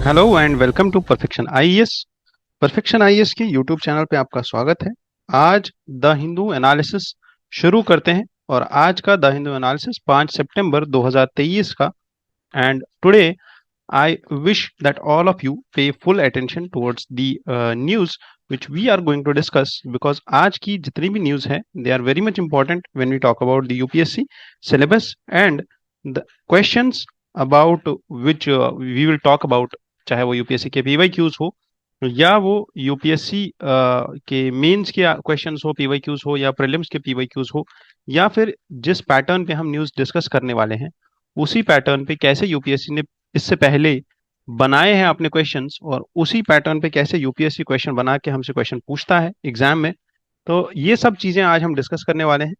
Hello and welcome to Perfection IAS. Perfection IAS के YouTube channel पे आपका स्वागत है। आज द हिंदू एनालिसिस शुरू करते हैं और आज का द हिंदू एनालिसिस 5 सितंबर 2023 का। And today I wish that all of you pay full attention towards the news which we are going to discuss because आज की जितनी भी न्यूज़ है they are very much important when we talk about the UPSC syllabus and the questions about which we will talk about, चाहे वो UPSC के PY cues हो या वो यूपीएससी के मेंस के क्वेश्चंस हो, पीवाई क्यूज हो या प्रीलिम्स के पीवाई क्यूज हो, या फिर जिस पैटर्न पे हम न्यूज़ डिस्कस करने वाले हैं उसी पैटर्न पे कैसे यूपीएससी ने इससे पहले बनाए हैं अपने क्वेश्चंस और उसी पैटर्न पे कैसे यूपीएससी क्वेश्चन बना के हमसे क्वेश्चन पूछता है एग्जाम में। तो ये सब चीजें आज हम डिस्कस करने वाले हैं।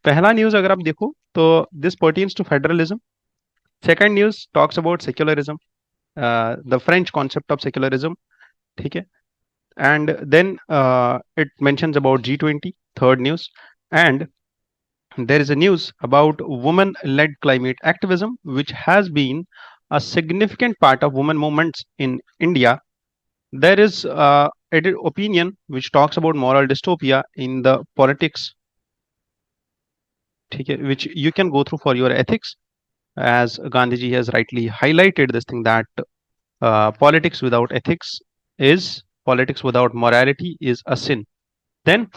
पहला न्यूज अगर आप देखो तो this pertains to federalism. Second news talks about secularism, the French concept of secularism. ठीक है, and then it mentions about G20। Third news, and there is a news about women-led climate activism, which has been a significant part of women movements in India. There is opinion which talks about moral dystopia in the politics, okay, which you can go through for your ethics, as Gandhiji has rightly highlighted this thing that politics without ethics is politics without morality is a sin. Then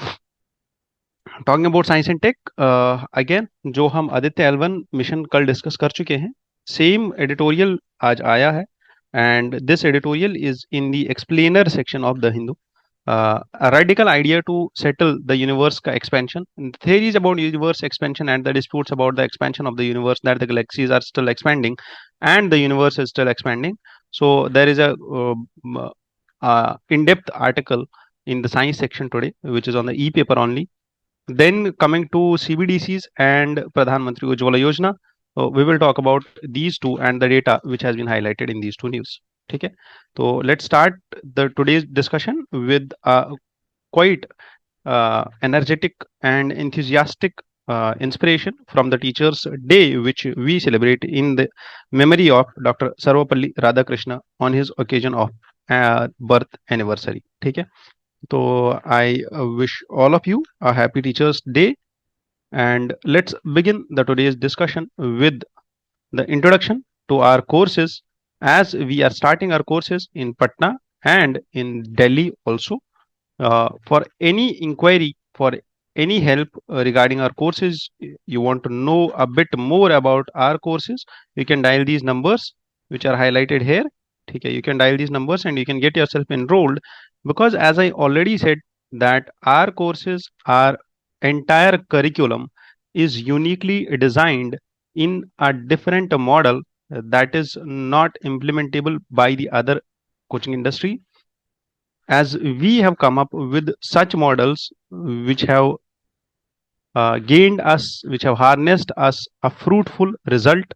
talking about science and tech, again जो हम Aditya L1 mission कल discuss कर चुके हैं, same editorial आज आया है and this editorial is in the explainer section of the Hindu. Radical idea to settle the universe का expansion, theories about universe expansion and the disputes about the expansion of the universe, that the galaxies are still expanding and the universe is still expanding. So there is a in-depth article in the science section today which is on the e-paper only. Then coming to CBDCs and Pradhan Mantri Ujjwala Yojana, we will talk about these two and the data which has been highlighted in these two news. ठीक है, तो let's start the today's discussion with quite energetic and enthusiastic inspiration from the Teachers' Day, which we celebrate in the memory of Dr. Sarvapalli Radhakrishna on his occasion of birth anniversary. ठीक है, so I wish all of you a happy Teachers' Day, and let's begin the today's discussion with the introduction to our courses, as we are starting our courses in Patna and in Delhi also. For any inquiry, for any help regarding our courses, you want to know a bit more about our courses, you can dial these numbers which are highlighted here. Okay, you can dial these numbers and you can get yourself enrolled, because as I already said that our courses, our entire curriculum is uniquely designed in a different model that is not implementable by the other coaching industry, as we have come up with such models which have gained us, which have harnessed us a fruitful result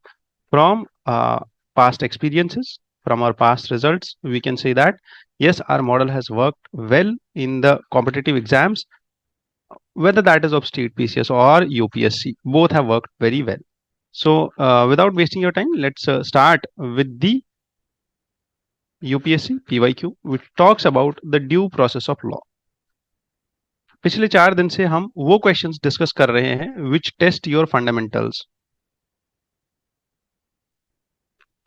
from past experiences, from our past results. We can say that yes, our model has worked well in the competitive exams, whether that is of state PCS or UPSC, both have worked very well. So without wasting your time, let's start with the UPSC PYQ, which talks about the due process of law. पिछले 4 दिन से हम वो questions discuss कर रहे हैं which test your fundamentals.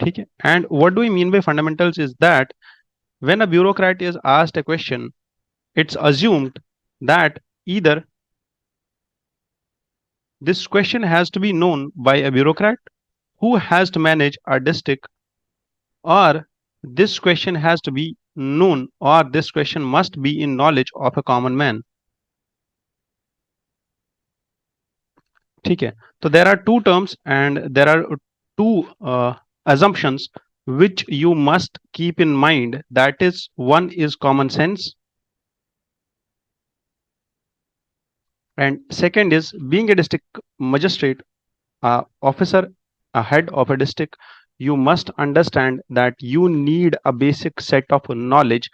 ठीक है, and what do we mean by fundamentals is that when a bureaucrat is asked a question, it's assumed that either this question has to be known by a bureaucrat who has to manage a district, or this question has to be known, or this question must be in knowledge of a common man. ठीक है, तो there are two terms and there are two assumptions which you must keep in mind. That is, one is common sense, and second is being a district magistrate, officer, a head of a district. You must understand that you need a basic set of knowledge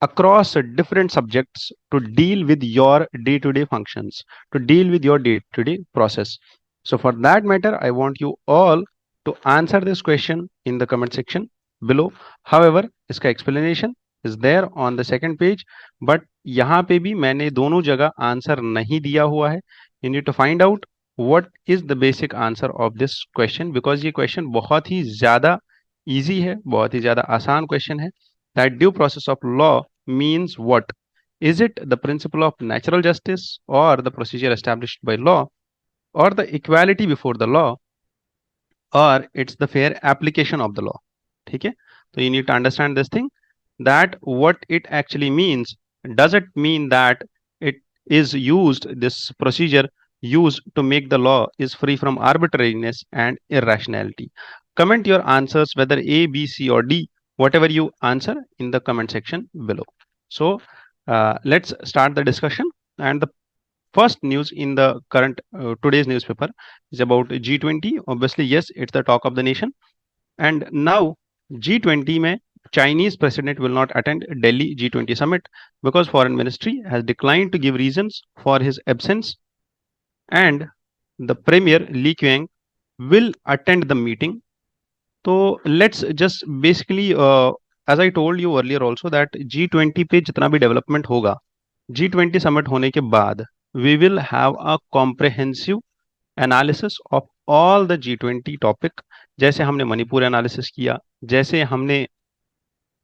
across different subjects to deal with your day-to-day functions, to deal with your day-to-day process. So for that matter, I want you all to answer this question in the comment section. below. However, इसका explanation is there on the second page, but यहाँ पे भी मैंने दोनों जगह answer नहीं दिया हुआ है. You need to find out what is the basic answer of this question, because ये question बहुत ही ज़्यादा easy है, बहुत ही ज़्यादा आसान question है. That due process of law means what? Is it the principle of natural justice, or the procedure established by law, or the equality before the law, or it's the fair application of the law? ठीक है, so you need to understand this thing, that what it actually means. Does it mean that it is used, this procedure used to make the law is free from arbitrariness and irrationality? Comment your answers whether A, B, C, or D, whatever you answer in the comment section below. So let's start the discussion. And the first news in the current today's newspaper is about G20. Obviously, yes, it's the talk of the nation. And now G20 में Chinese president will not attend Delhi G20 summit because foreign ministry has declined to give reasons for his absence, and the premier Li Qiang will attend the meeting. So let's just basically as I told you earlier also that G20 पे जितना भी development होगा G20 summit होने के बाद we will have a comprehensive analysis of all the G20 topic. जैसे हमने Manipur analysis किया, जैसे हमने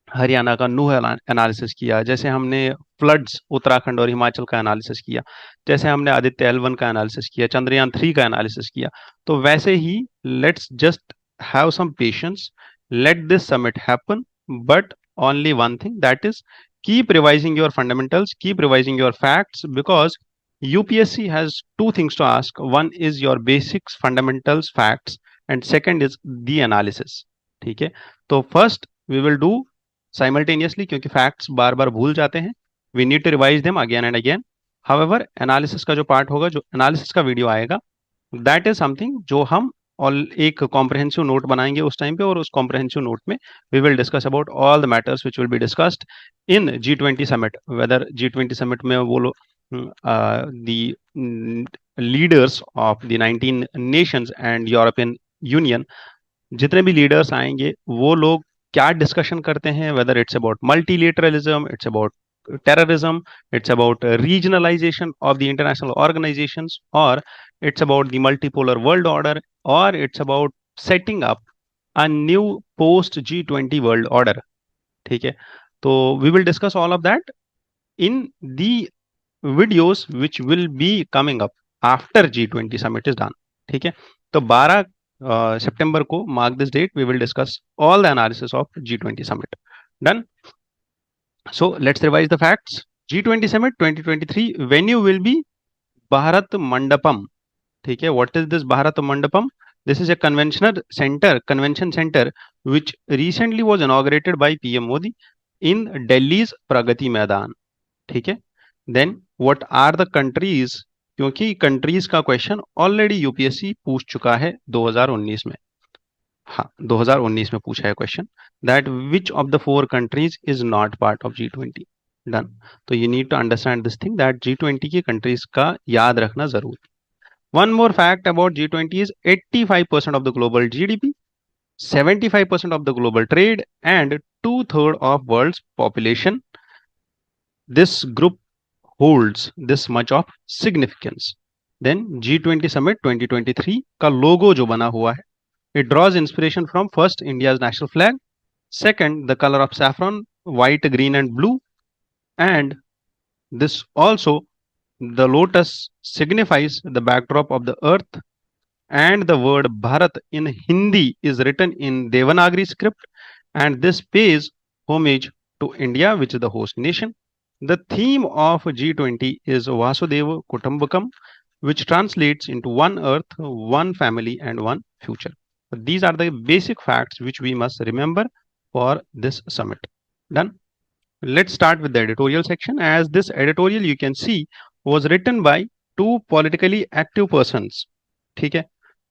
हरियाणा का नूह एनालिसिस किया, जैसे हमने फ्लड्स उत्तराखंड और हिमाचल का एनालिसिस किया, जैसे हमने आदित्य L1 का एनालिसिस किया, चंद्रयान 3 का एनालिसिस किया. तो वैसे ही let's just have some patience, let this summit happen, but only one thing, that is keep revising your fundamentals, keep revising your facts, because UPSC has two things to ask. One is your basics, fundamentals, facts, and second is the analysis. ठीक है, तो first we will do simultaneously, क्योंकि facts बार बार भूल जाते हैं. We need to revise them again and again. However analysis का जो पार्ट होगा, जो एनालिसिस का वीडियो आएगा, दैट इज समथिंग जो हम और एक कॉम्प्रहेंसिव नोट बनाएंगे उस टाइम पे, और उस कॉम्प्रहेंसिव नोट में we will discuss about all the matters which will be discussed in G20 summit. Whether G20 summit में वो लोग the leaders of the 19 nations and European Union, जितने भी लीडर्स आएंगे वो लोग क्या डिस्कशन करते हैं, whether it's about multilateralism, it's about terrorism, it's about regionalization of the international organizations, or it's about the multipolar world order, or it's about setting up a new post G20 world order. ठीक है, तो we will discuss all of that in the videos which will be coming up after G20 summit is done. ठीक है, तो 12 सितंबर को mark this date, we will discuss all the analysis of G20 summit. Done. So let's revise the facts. G20 summit 2023 venue will be Bharat Mandapam. ठीक है, what is this Bharat Mandapam? This is a convention center which recently was inaugurated by PM Modi in Delhi's Pragati Maidan. ठीक है, then what are the countries? क्योंकि countries का question already UPSC पूछ चुका है 2019 में. हाँ, 2019 में पूछा है question, that which of the 4 countries is not part of G20. Done. तो you need to understand this thing, that G20 की कंट्रीज का याद रखना जरूरी. One more fact about G20 is 85% of the global GDP, 75% of the global trade, and 2/3 of world's population. This group holds this much of significance. Then G20 Summit 2023 का लोगो जो बना हुआ है, it draws inspiration from first India's national flag, second the color of saffron, white, green and blue, and this also the lotus signifies the backdrop of the earth, and the word Bharat in Hindi is written in Devanagari script, and this pays homage to India, which is the host nation. The theme of G20 is Vasudhaiva Kutumbakam, which translates into one earth, one family, and one future. These are the basic facts which we must remember for this summit. Done. Let's start with the editorial section. As this editorial, you can see, was written by 2 politically active persons. ठीक है,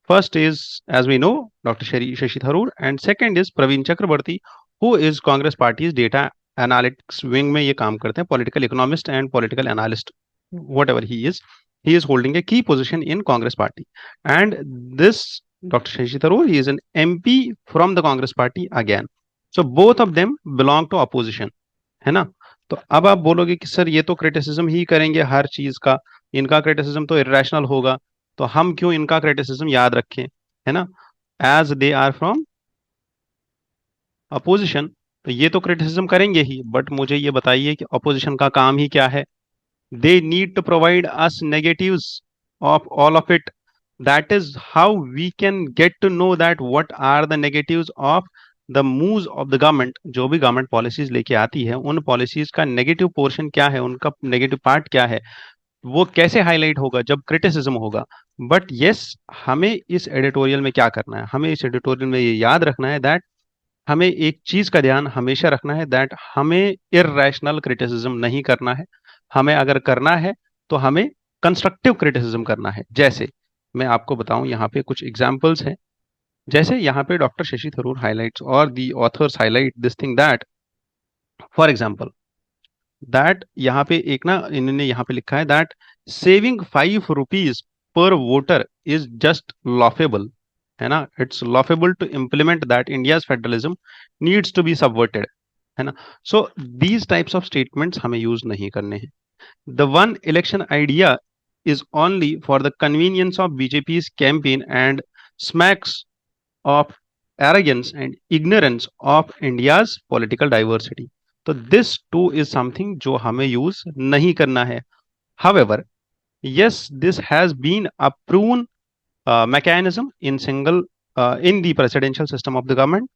first is, as we know, Dr. Shashi Tharoor, and second is Praveen Chakrabarty, who is Congress Party's data analytics wing में ये काम करते हैं, political economist and political analyst, whatever he is holding a key position in Congress Party. And this Dr. Shashi Tharoor, he is an MP from the Congress Party again. So both of them belong to opposition, है ना। तो अब आप बोलोगे कि sir ये तो criticism ही करेंगे हर चीज का, इनका क्रिटिसिज्म तो इरेशनल होगा, तो हम क्यों इनका क्रिटिसिज्म याद रखें, है ना, as they are from opposition. तो ये तो क्रिटिसिज्म करेंगे ही, बट मुझे ये बताइए कि अपोजिशन का काम ही क्या है। They need to provide us negatives of all of it, that is how we can get to know that what are the negatives of the moves of the government. जो भी गवर्नमेंट पॉलिसीज लेके आती है, उन policies का negative portion क्या है, उनका नेगेटिव पार्ट क्या है, वो कैसे हाईलाइट होगा जब क्रिटिसिज्म होगा। बट यस, हमें इस एडिटोरियल में क्या करना है, हमें इस एडिटोरियल में ये याद रखना है दैट हमें एक चीज का ध्यान हमेशा रखना है दैट हमें इररेशनल क्रिटिसिज्म नहीं करना है। हमें अगर करना है तो हमें कंस्ट्रक्टिव क्रिटिसिज्म करना है। जैसे मैं आपको बताऊं, यहाँ पे कुछ एग्जांपल्स हैं। जैसे यहाँ पे डॉक्टर शशि थरूर हाइलाइट्स और the authors highlight this thing that, for example, that यहाँ पे एक ना इन्होंने यहाँ पे लिखा है दैट सेविंग ₹5 पर वोटर इज जस्ट लॉफेबल, है ना, it's laughable to implement that India's federalism needs to be subverted, है ना। So these types of statements हमें यूज नहीं करने हैं। The one election idea is only for the convenience of BJP's campaign and smacks of arrogance and ignorance of India's political diversity. तो this too is something जो हमें use नहीं करना है। However, yes, this has been a proven mechanism in in the presidential system of the government.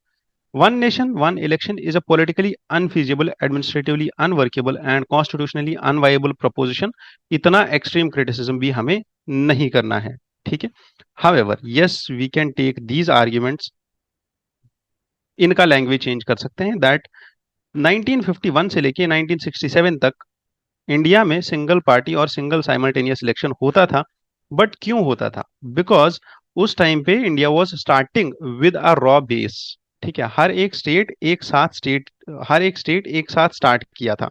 One nation, one election is a politically unfeasible, administratively unworkable and constitutionally unviable proposition. इतना extreme criticism भी हमें नहीं करना है, ठीक है। However, yes, we can take these arguments, इनका language change कर सकते हैं दैट 1951 से लेके 1967 तक इंडिया में सिंगल पार्टी और सिंगल साइमल्टेनियस इलेक्शन होता था। बट क्यों होता था? बिकॉज उस टाइम पे India was starting with a raw base, ठीक है। हर एक स्टेट एक साथ स्टार्ट किया था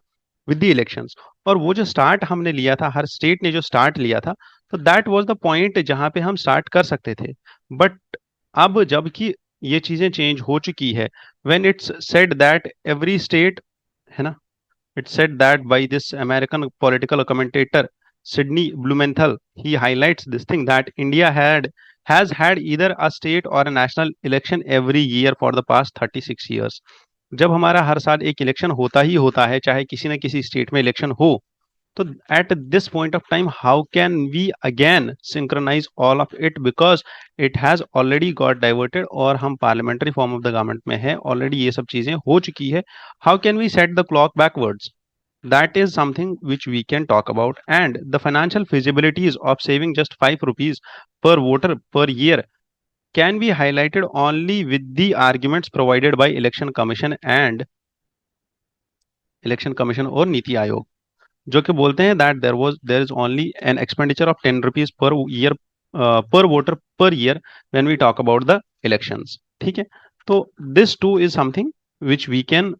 विद द इलेक्शंस। और वो जो स्टार्ट हमने लिया था, हर स्टेट ने जो स्टार्ट लिया था, तो दैट वाज द पॉइंट जहां पे हम स्टार्ट कर सकते थे। बट अब जबकि ये चीजें चेंज हो चुकी है, when it's said that every state, है ना, it's said that by this American political commentator Sidney Blumenthal. He highlights this thing that India has had either a state or a national election every year for the past 36 years. जब हमारा हर साल एक election होता ही होता है, चाहे किसी न किसी स्टेट में इलेक्शन हो, तो at this point of time how can we again synchronize all of it, because it has already got diverted और हम parliamentary form of the government में है, already ये सब चीजें हो चुकी है। How can we set the clock backwards? That is something which we can talk about. And the financial feasibilities of saving just ₹5 per voter per year can be highlighted only with the arguments provided by election commission और नीति आयोग, जो कि बोलते हैं that there is only an expenditure of ₹10 per year per voter per year when we talk about the elections, ठीक है। तो this too is something which we can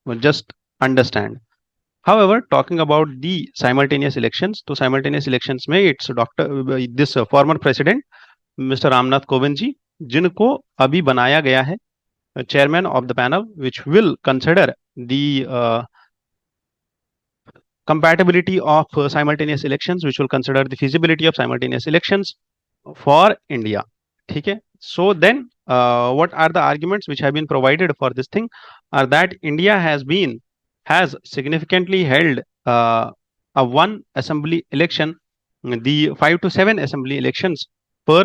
just understand. However, talking about the simultaneous elections, तो simultaneous elections में it's this former president Mr. Ramnath Kovind जी, जिनको अभी बनाया गया है chairman of the panel, which will consider the compatibility of simultaneous elections, which will consider the feasibility of simultaneous elections for India, ठीक है। So then, what are the arguments which have been provided for this thing are that India has significantly held a one assembly election, the 5 to 7 assembly elections per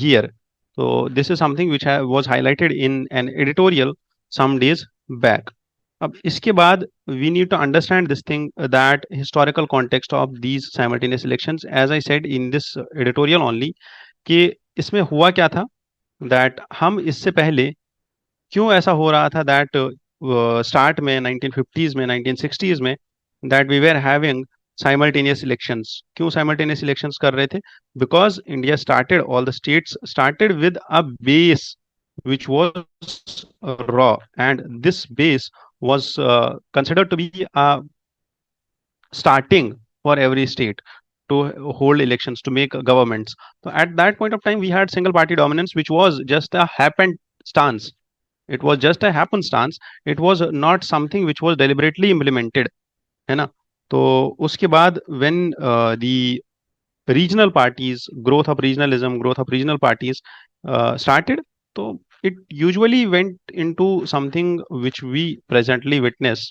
year. So this is something which was highlighted in an editorial some days back. अब इसके बाद we need to understand this thing, that historical context of these simultaneous elections, as I said in this editorial only, कि इसमें हुआ क्या था, that हम इससे पहले क्यों ऐसा हो रहा था, that स्टार्ट में 1950s में 1960s में that we were having simultaneous elections। क्यों simultaneous elections कर रहे थे? Because India started, all the states started with a base which was raw, and this base was considered to be a starting for every state to hold elections, to make governments. So at that point of time we had single party dominance, which was just a happenstance, it was just a happenstance, it was not something which was deliberately implemented, है ना। तो उसके बाद when the regional parties, growth of regionalism, growth of regional parties started, so it usually went into something which we presently witness,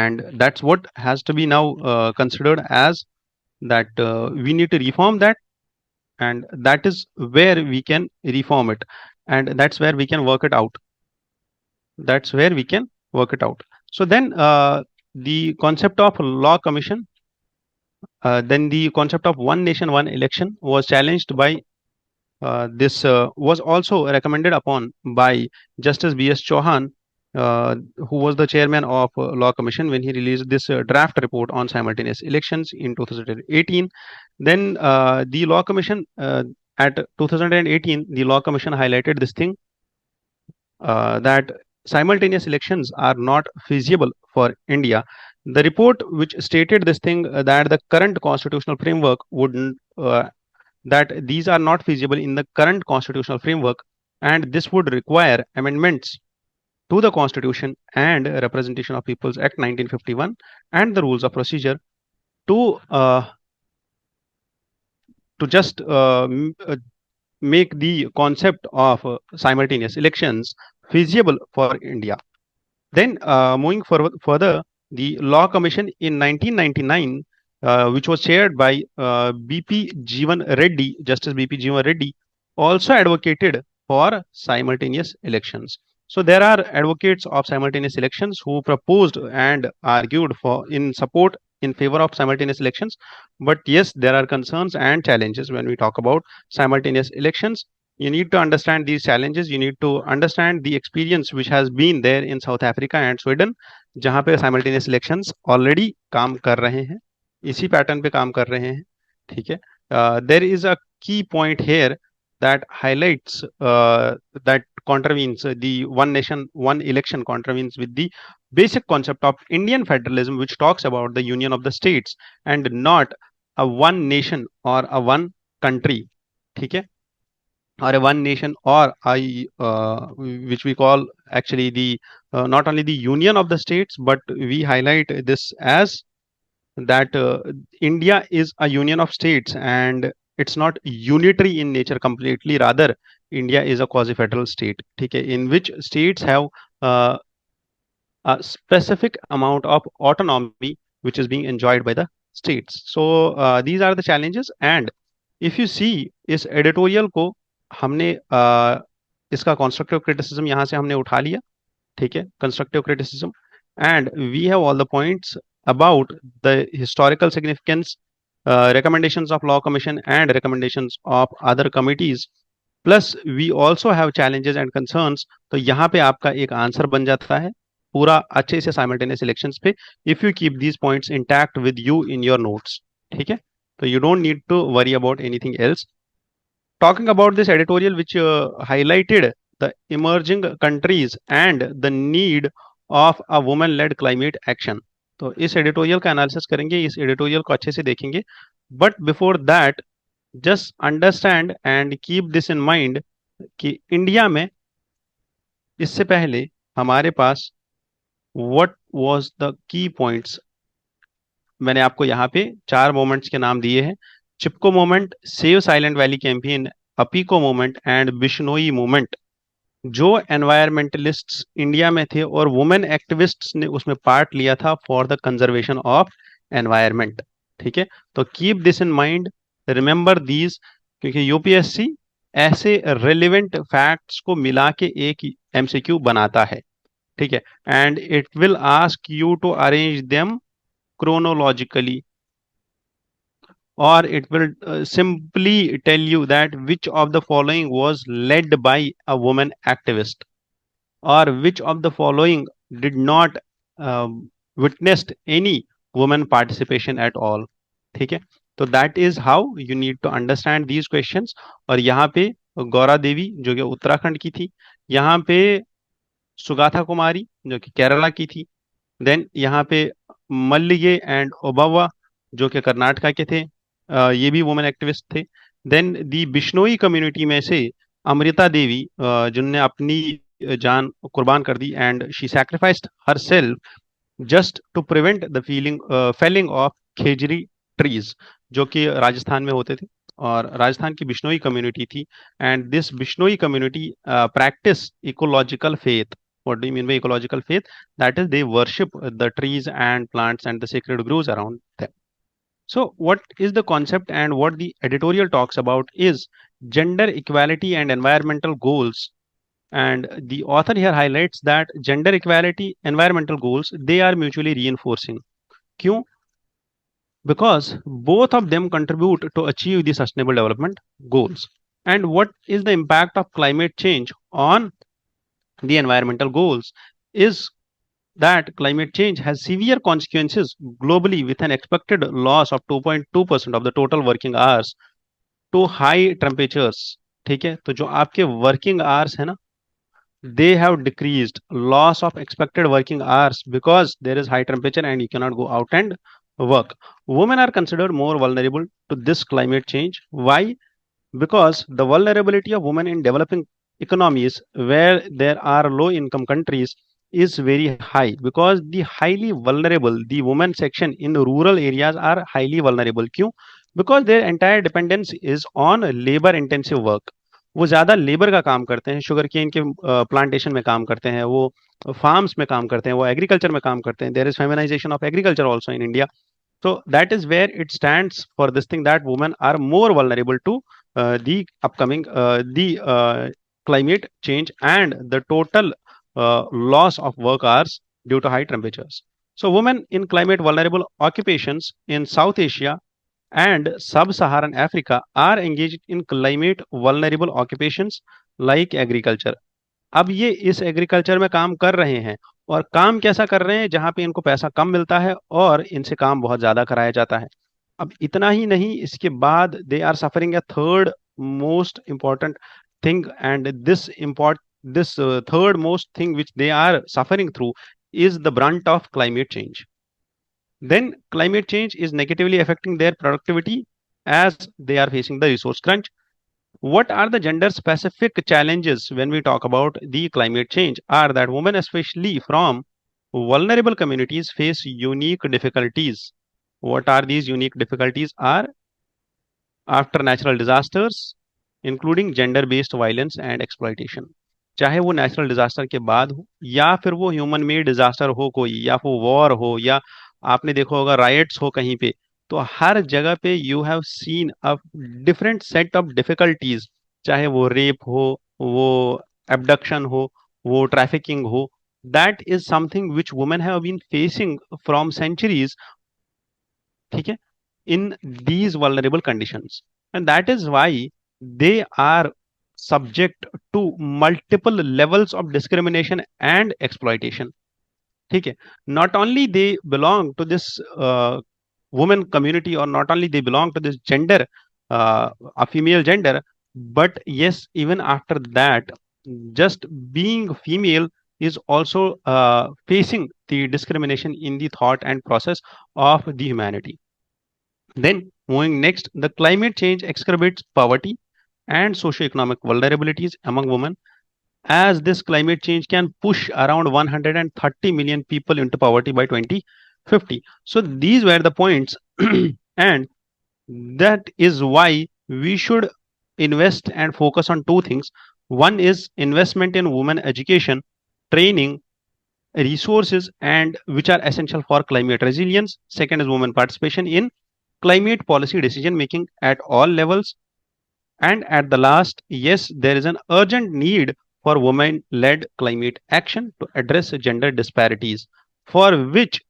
and that's what has to be now considered as that we need to reform that, and that is where we can reform it, and that's where we can work it out. That's where we can work it out. So then the concept of law commission, then the concept of one nation one election was challenged by this was also recommended upon by Justice B.S. Chauhan, who was the chairman of Law Commission when he released this draft report on simultaneous elections in 2018. Then the Law Commission at 2018, the Law Commission highlighted this thing that simultaneous elections are not feasible for India. The report which stated this thing that the current constitutional framework wouldn't that these are not feasible in the current constitutional framework, and this would require amendments to the Constitution and Representation of Peoples Act 1951 and the rules of procedure to just make the concept of simultaneous elections feasible for India. Then moving further, the Law Commission in 1999, which was chaired by B.P. Jeevan Reddy, Justice B.P. Jeevan Reddy, also advocated for simultaneous elections. So there are advocates of simultaneous elections who proposed and argued for in support in favor of simultaneous elections. But yes, there are concerns and challenges when we talk about simultaneous elections. You need to understand these challenges. You need to understand the experience which has been there in South Africa and Sweden, जहाँ पे simultaneous elections already काम कर रहे हैं, इसी pattern पे काम कर रहे हैं, ठीक है. There is a key point here that highlights that contravenes the one nation one election contravenes with the basic concept of Indian federalism, which talks about the union of the states and not a one nation or a one country, ठीक है, or a one nation or which we call actually the not only the union of the states, but we highlight this as that India is a union of states and it's not unitary in nature completely. Rather, India is a quasi-federal state, okay, in which states have uh, a specific amount of autonomy which is being enjoyed by the states. So these are the challenges. And if you see इस editorial को हमने इसका constructive criticism यहाँ से हमने उठा लिया, ठीक है, constructive criticism, and we have all the points about the historical significance, recommendations of Law Commission and recommendations of other committees. Plus we also have challenges and concerns. तो यहाँ पे आपका एक आंसर बन जाता है पूरा अच्छे से simultaneous elections पे, if you keep these points intact with you in your notes, ठीक है. So you don't need to worry about anything else. Talking about this editorial which highlighted the emerging countries and the need of a woman led climate action. तो इस editorial का analysis करेंगे, इस editorial को अच्छे से देखेंगे. But before that just understand and keep this in mind कि इंडिया में इससे पहले हमारे पास what was the key points. मैंने आपको यहाँ पे 4 मोमेंट्स के नाम दिए हैं: Chipko movement, save silent valley campaign, Appiko movement and Bishnoi movement. जो एनवायरमेंटलिस्ट्स इंडिया में थे और वुमेन एक्टिविस्ट्स ने उसमें पार्ट लिया था for the conservation of environment, ठीक है. तो keep this in mind, remember these, क्योंकि यूपीएससी ऐसे रिलेवेंट फैक्ट्स को मिला के एक एमसीक्यू बनाता है, ठीक है. And it will ask you to arrange them chronologically, or it will simply tell you that which of the following was led by a woman activist, or which of the following did not witnessed any woman participation at all, ठीक है. तो that is how you need to understand these questions. और यहाँ पे गौरा देवी जो कि उत्तराखंड की थी, यहाँ पे सुगाथा कुमारी जो कि केरला की थी, देन यहाँ पे मल्लिगे एंड ओबावा जो कि कर्नाटका के थे, ये भी वुमेन एक्टिविस्ट थे. देन दी बिश्नोई कम्युनिटी में से अमृता देवी जिनने अपनी जान कुर्बान कर दी and she sacrificed herself just to prevent the felling of khejri trees, जो कि राजस्थान में होते थे और राजस्थान की बिश्नोई कम्युनिटी थी। And this Bishnoi community practice ecological faith. What do you mean by ecological faith? That is, they worship the trees and plants and the sacred groves around them. So, what is the concept and what the editorial talks about is gender equality and environmental goals. And the author here highlights that gender equality, environmental goals, they are mutually reinforcing. क्यों? Because both of them contribute to achieve the sustainable development goals. And what is the impact of climate change on the environmental goals is that climate change has severe consequences globally with an expected loss of 2.2% of the total working hours to high temperatures. ठीक है, तो जो आपके working hours है ना, they have decreased, loss of expected working hours because there is high temperature and you cannot go out and work. Women are considered more vulnerable to this climate change. Why? Because the vulnerability of women in developing economies where there are low income countries is very high, because the highly vulnerable, the women section in the rural areas are highly vulnerable. क्यों? Because their entire dependence is on labor intensive work. वो ज्यादा labour का काम करते हैं, sugar cane के plantation में काम करते हैं, वो फार्म्स में काम करते हैं, वो एग्रीकल्चर में काम करते हैं. There is feminisation of agriculture also in India. So that is where it stands for this thing, that women are more vulnerable to the upcoming the climate change and the total loss of work hours due to high temperatures. So women in climate vulnerable occupations in South Asia and sub-Saharan Africa are engaged in climate vulnerable occupations like agriculture. अब ये इस agriculture में काम कर रहे हैं, और काम कैसा कर रहे हैं, जहां पे इनको पैसा कम मिलता है और इनसे काम बहुत ज्यादा कराया जाता है. अब इतना ही नहीं, इसके बाद they are suffering a third most important thing, and this third most thing which they are suffering through is the brunt of climate change. Then climate change is negatively affecting their productivity as they are facing the resource crunch. What are the gender specific challenges when we talk about the climate change are that women, especially from vulnerable communities, face unique difficulties. What are these unique difficulties are after natural disasters, including gender based violence and exploitation. चाहे वो natural disaster के बाद हो या फिर वो human made disaster हो कोई, या वो वॉर हो, या आपने देखा होगा राइट्स हो कहीं पे, तो हर जगह पे you have seen a different set of difficulties. चाहे वो रेप हो, वो एबडक्शन हो, वो ट्रैफिकिंग हो, that is something which women have been facing from centuries. ठीक है, in these vulnerable conditions, and that is why they are subject to multiple levels of discrimination and exploitation. ठीक है, not only they belong to this women community, or not only they belong to this gender, a female gender, but yes, even after that, just being female is also facing the discrimination in the thought and process of the humanity. Then, moving next, the climate change exacerbates poverty and socioeconomic vulnerabilities among women, as this climate change can push around 130 million people into poverty by 2050. So, these were the points, and that is why we should invest and focus on two things. One is investment in women education, training, resources, and which are essential for climate resilience. Second is women participation in climate policy decision making at all levels. And at the last, yes, there is an urgent need for women led climate action to address gender disparities, for which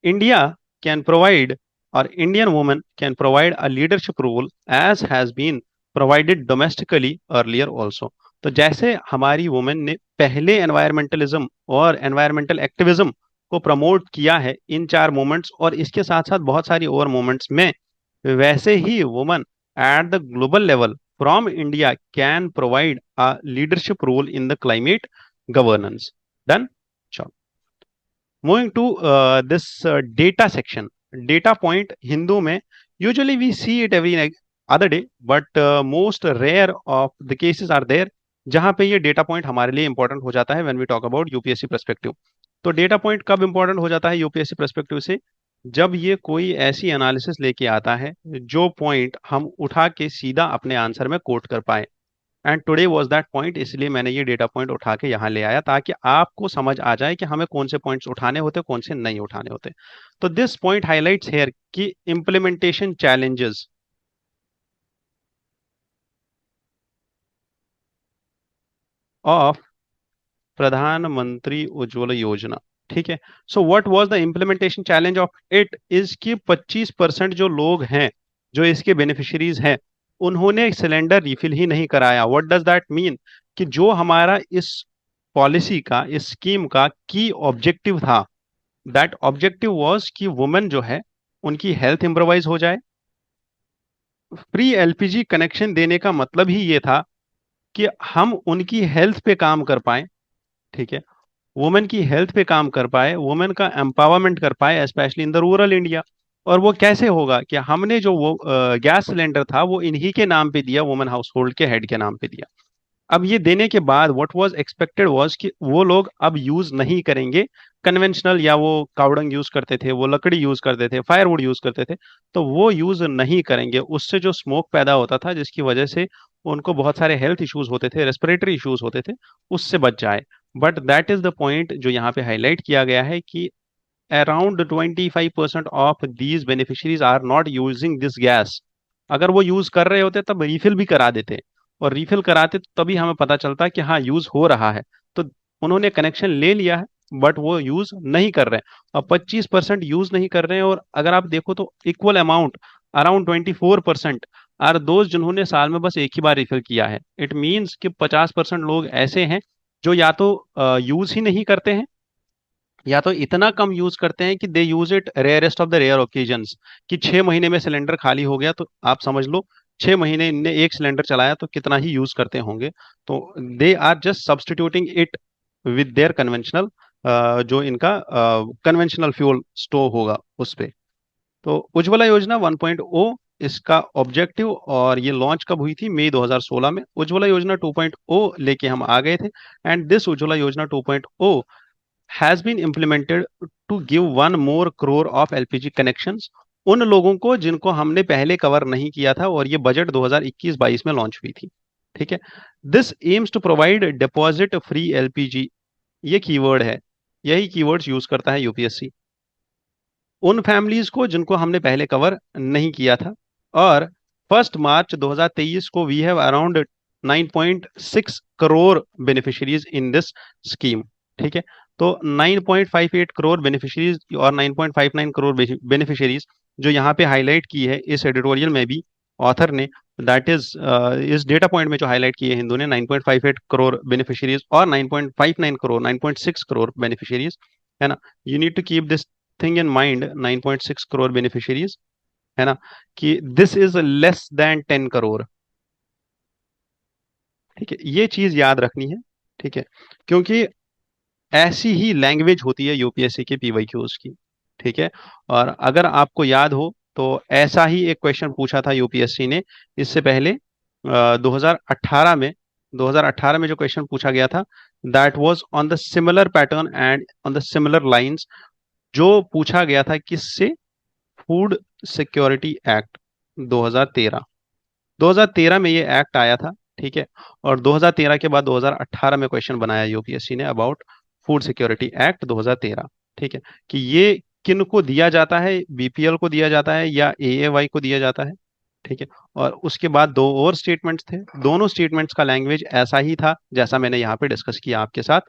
India can provide, or Indian women can provide a leadership role as has been provided domestically earlier also. तो जैसे हमारी women ने पहले environmentalism और environmental activism को promote किया है इन 4 movements और इसके साथ साथ बहुत सारी और मूवमेंट्स में, वैसे ही women at the global level from India can provide a leadership role in the climate governance. Done? Sure. Moving to this data section. Data point Hindu में usually we see it every other day, but most rare of the cases are there जहां पे ये data point हमारे लिए important हो जाता है when we talk about UPSC perspective. तो डेटा पॉइंट कब इंपॉर्टेंट हो जाता है यूपीएससी पर्सपेक्टिव से? जब ये कोई ऐसी एनालिसिस लेके आता है जो पॉइंट हम उठा के सीधा अपने आंसर में कोट कर पाए। And today was that point, इसलिए मैंने ये डेटा पॉइंट उठा के यहाँ ले आया ताकि आपको समझ आ जाए कि हमें कौन से पॉइंट्स उठाने होते, कौन से नहीं उठाने होते। तो दिस पॉइंट हाइलाइट्स हेयर कि इम्प्लीमेंटेशन चैलेंजेस ऑफ प्रधानमंत्री उज्ज्वल योजना। ठीक है। So what was the implementation challenge of it is कि 25% जो लोग हैं, जो इसके बेनिफिशियरीज हैं, उन्होंने सिलेंडर रिफिल ही नहीं कराया। What does that mean? कि जो हमारा इस पॉलिसी का, इस स्कीम का की ऑब्जेक्टिव था, दैट ऑब्जेक्टिव वाज कि वुमेन जो है उनकी हेल्थ इम्प्रोवाइज हो जाए। फ्री एलपीजी कनेक्शन देने का मतलब ही ये था कि हम उनकी हेल्थ पे काम कर पाए। ठीक है। वुमेन की हेल्थ पे काम कर पाए, वुमेन का एम्पावरमेंट कर पाए, specially in the rural India. और वो कैसे होगा कि हमने जो वो गैस सिलेंडर था वो इन्हीं के नाम पे दिया, वुमेन हाउस होल्ड के हेड के नाम पे दिया। अब ये देने के बाद व्हाट वाज एक्सपेक्टेड वाज कि वो लोग अब यूज नहीं करेंगे कन्वेंशनल, या वो कावड़ंग यूज करते थे, वो लकड़ी यूज करते थे, फायरवुड यूज करते थे, तो वो यूज नहीं करेंगे। उससे जो स्मोक पैदा होता था जिसकी वजह से उनको बहुत सारे हेल्थ इश्यूज होते थे, रेस्पिरेटरी इश्यूज होते थे, उससे बच जाए। But that is the point जो यहाँ पे हाईलाइट किया गया है कि around 25% of these beneficiaries are not using this gas. अगर वो यूज कर रहे होते तब रिफिल भी करा देते, और रिफिल कराते तो तभी हमें पता चलता कि हाँ यूज हो रहा है। तो उन्होंने कनेक्शन ले लिया है बट वो यूज नहीं कर रहे हैं, और 25% यूज नहीं कर रहे हैं। और अगर आप देखो तो इक्वल अमाउंट, अराउंड 24% आर दोस्त जिन्होंने साल में बस एक ही बार रिफिल किया है। इट मीन्स कि 50% लोग ऐसे हैं जो या तो यूज ही नहीं करते हैं, या तो इतना कम यूज करते हैं कि they use it rarest of the rare occasions. कि 6 महीने में सिलेंडर खाली हो गया तो आप समझ लो 6 महीने इनने एक सिलेंडर चलाया तो कितना ही यूज करते होंगे। तो they are just substituting it with their conventional, जो इनका कन्वेंशनल फ्यूल स्टोव होगा उस पे। तो उज्ज्वला योजना 1.0 इसका ऑब्जेक्टिव, और ये लॉन्च कब हुई थी? मई 2016 में। उज्ज्वला योजना 2.0 लेके हम आ गए थे। एंड दिस उज्ज्वला योजना 2.0 has been implemented to give 1 more crore of LPG connections उन लोगों को जिनको हमने पहले कवर नहीं किया था, और ये बजट 2021-22 में लॉन्च हुई थी। ठीक है। This aims to provide deposit free LPG, ये कीवर्ड है, यही कीवर्ड्स यूज करता है यूपीएससी उन फैमिलीज को जिनको हमने पहले कवर नहीं किया था। और 1 मार्च 2023 को we have around 9.6 crore beneficiaries in this scheme. ठीक है। तो 9.58 करोड़ बेनिफिशियरीज और 9.59 करोड़ बेनिफिशियरीज जो यहाँ पे हाईलाइट की है इस एडिटोरियल में भी ऑथर ने, दैट इज इस डेटा पॉइंट में जो हाईलाइट की है हिंदू ने, 9.58 करोड़ बेनिफिशियरीज और 9.59 करोड़, 9.6 करोड़ बेनिफिशियरीज, है ना। You need to keep this thing in mind, 9.6 crore beneficiaries, है ना, कि this is less than 10 crore. ठीक है, ये चीज याद रखनी है। ठीक है, क्योंकि ऐसी ही लैंग्वेज होती है यूपीएससी के पीवाईक्यूज की। ठीक है। और अगर आपको याद हो तो ऐसा ही एक क्वेश्चन पूछा था यूपीएससी ने इससे पहले 2018 में। 2018 में जो क्वेश्चन पूछा गया था that was on the similar pattern and on the similar lines. जो पूछा गया था किससे? Food security act 2013। 2013 में ये एक्ट आया था। ठीक है। और 2013 के बाद 2018 में क्वेश्चन बनाया यूपीएससी ने अबाउट फूड सिक्योरिटी एक्ट 2013। ठीक है, कि ये किन को दिया जाता है, बीपीएल को दिया जाता है या एएवाई को दिया जाता है। ठीक है। और उसके बाद दो और स्टेटमेंट्स थे, दोनों स्टेटमेंट्स का लैंग्वेज ऐसा ही था जैसा मैंने यहाँ पे डिस्कस किया आपके साथ।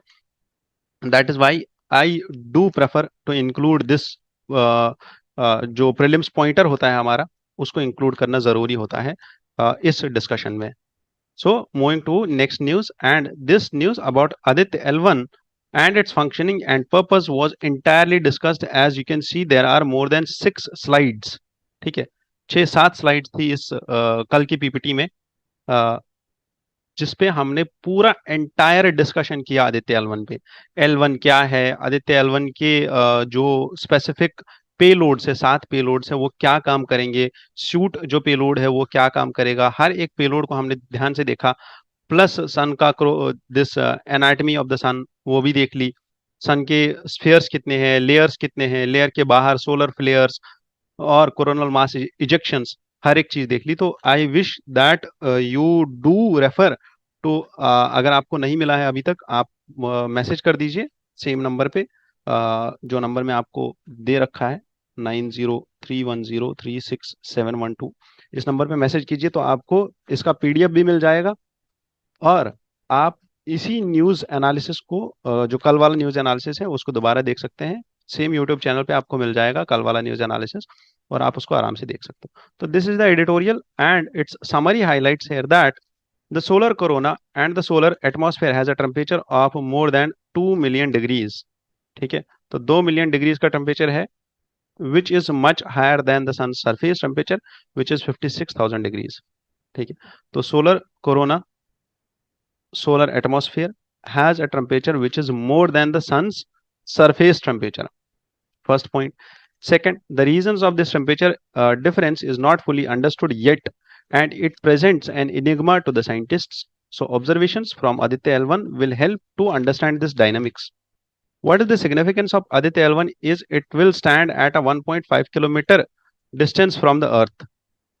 That is why I do prefer to include this, जो प्रीलिम्स पॉइंटर होता है हमारा, उसको इंक्लूड करना जरूरी होता है इस डिस्कशन में। So, moving to next news, and this news about Aditya L1 and its functioning and purpose was entirely discussed. As you can see, there are more than 6 slides. ठीक है, 6-7 स्लाइड्स थी इस कल की पीपीटी में, जिसपे हमने पूरा एंटायर डिस्कशन किया आदित्य एल1 पे। एल1 क्या है, आदित्य एल1 के जो स्पेसिफिक पेलोड्स है, 7 पेलोड्स है, वो क्या काम करेंगे, सूट जो पेलोड है वो क्या काम करेगा, हर एक पेलोड को हमने ध्यान से देखा। प्लस सन का दिस एनाटमी ऑफ द सन वो भी देख ली, सन के स्फीयर्स कितने हैं, लेयर्स कितने हैं, लेयर के बाहर सोलर फ्लेयर्स और कोरोनल मास इजेक्शंस, हर एक चीज देख ली। तो I wish that you do refer to, अगर आपको नहीं मिला है अभी तक, आप मैसेज कर दीजिए सेम नंबर पे, जो नंबर में आपको दे रखा है 9031036712, इस नंबर पे मैसेज कीजिए तो आपको इसका पीडीएफ भी मिल जाएगा। और आप इसी न्यूज एनालिसिस को, जो कल वाला न्यूज एनालिसिस है उसको दोबारा देख सकते हैं, सेम यूट्यूब चैनल पे आपको मिल जाएगा कल वाला न्यूज एनालिसिस, और आप उसको आराम से देख सकते हो। तो this is the editorial and its summary highlights here that the solar corona and the solar atmosphere has a temperature of more than 2 million degrees. ठीक है, तो 2 मिलियन डिग्रीज का टेम्परेचर है, which is much higher than the sun surface temperature which is 56,000 degrees. ठीक है, तो solar corona, solar atmosphere has a temperature which is more than the sun's surface temperature. First point. Second, the reasons of this temperature difference is not fully understood yet, and it presents an enigma to the scientists. So observations from Aditya L1 will help to understand this dynamics. What is the significance of Aditya L1 is it will stand at a 1.5 kilometer distance from the earth